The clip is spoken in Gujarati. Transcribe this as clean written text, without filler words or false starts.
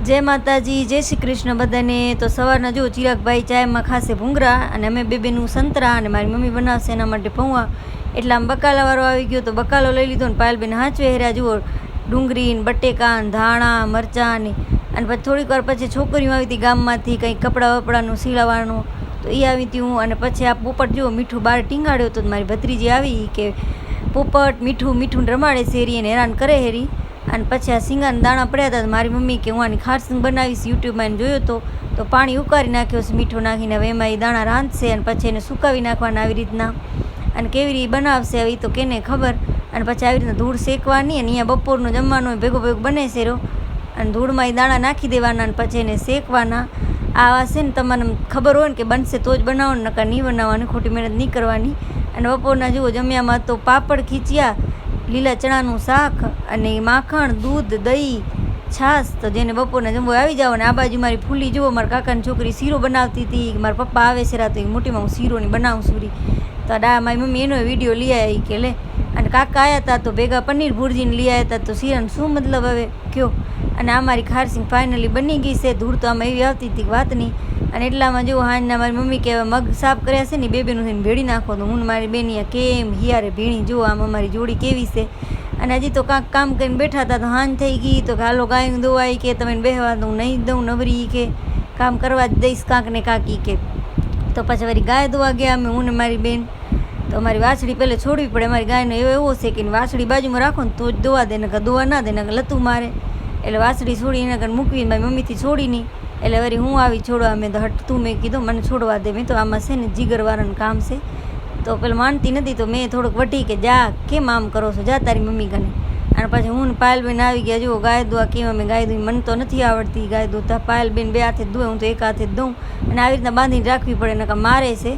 जय माताजी, जय श्री कृष्ण बधाने। तो सवारना जो चिरागभाई चायमां खासे भूंगरा अने अमे बेबेनुं संतरा अने मारी मम्मी बनावशे एना माटे पौवा। एटले आम बकालावाळो आवी गयो तो बकालो लई लीधो ने पायलबेन हाचवे हेर्या जुओ डूंगरी ने बटेका ने धाणा मरचा ने अने पछी थोड़ीक वार पछी छोकरीओ आवी हती गाममांथी कंई कपड़ा वपड़ानुं सीलावानुं तो ए आवी हती हूँ। अने पछी आ पोपट जुओ मीठुं बार टींगाड्यो तो मारी भत्रीजी आवी के पोपट मीठुं मीठुं रमाड़े शेरी अने हैरान करे हेरी। अने पछी आ सींगाना दाणा पड्या हता मारी मम्मी के हूँ आनी खारसिंग बनावीश यूट्यूब में जोयो तो पाणी उकाळी नाख्यो छे मीठो नाखीने हवे एमां ए दाणा रांधशे अने पछी एने सुकावी नाखवाना आवी रीतना अने केवी रीते बनावशे हवे तो केने खबर। अने पछी आवी रीतना धूळ शेकवानी अने अहींया बपोरनो जमવાનો भेगो भेगो बने छे रो अने धूळमां ए दाणा नाखी देवाना अने पछी एने शेकवाना। आवा छे ने तमने खबर होय ने के बनशे तो ज बनावो नकर नहीं बनाववानी, खोटी मेहनत नहीं करवानी। अने बपोરના जुओ जम्यामां तो पापड़ खीचिया, લીલા ચણાનું શાક અને માખણ દૂધ દહીં છાશ તો જેને બપોરના જમવો આવી જાવ। અને આ બાજુ મારી ફૂલી જુઓ મારા કાકાની છોકરી શીરો બનાવતી હતી, મારા પપ્પા આવે છે રાતે મોટીમાં હું શીરોની બનાવું સુરી તો મારી મમ્મી એનો વિડીયો લઈ આવી કે લે અને કાકા આવ્યા હતા તો ભેગા પનીર ભુરજીને લઈ આવ્યા હતા તો શીરાનો શું મતલબ હવે કયો। અને આ મારી ખારસિંગ ફાઇનલી બની ગઈ છે। ધૂળ તો આમાં એવી આવતી હતી વાત નહીં। અને એટલામાં જો હાંજના મારી મમ્મી કે મગ સાફ કર્યા છે ને બેબેનું થઈને ભેળી નાખો તો હું મારી બેની કેમ હિયારે ભીણી જો આમ અમારી જોડી કેવી છે। અને હજી તો કાંક કામ કરીને બેઠા હતા તો હાંજ થઈ ગઈ તો હાલો ગાયું દોવાઈ કે તમે બેહવા દઉં નહીં દઉં નવરી કે કામ કરવા જ દઈશ કાંક ને કાંક ઈ કે તો પછી વળી ગાય દોવા ગયા અમે હું ને મારી બેન। તો અમારી વાછડી પહેલે છોડવી પડે, અમારી ગાયનો એવો છે કે વાછડી બાજુમાં રાખો ને તો જ દોવા દે નકર દોવા ના દે નકર લતું મારે એટલે વાછડી છોડી એના કર મૂકવી મારી મમ્મીથી છોડી નહીં એટલે વળી હું આવી છોડવા મેં તો હટતું મેં કીધું મને છોડવા દે મેં તો આમાં છે ને જીગરવાળાનું કામ છે તો પેલા માનતી નથી તો મેં થોડુંક વટી કે જા કેમ આમ કરો છો જા તારી મમ્મી કને। અને પછી હું ને પાયલબેન આવી ગયા જુઓ ગાય દોવા કેમ અમે ગાય દોઈ મને તો નથી આવડતી ગાય દોતા, પાયલબેન બે હાથે જ દોય હું તો એક હાથે જ દઉં અને આવી રીતના બાંધીને રાખવી પડે નકર મારે છે।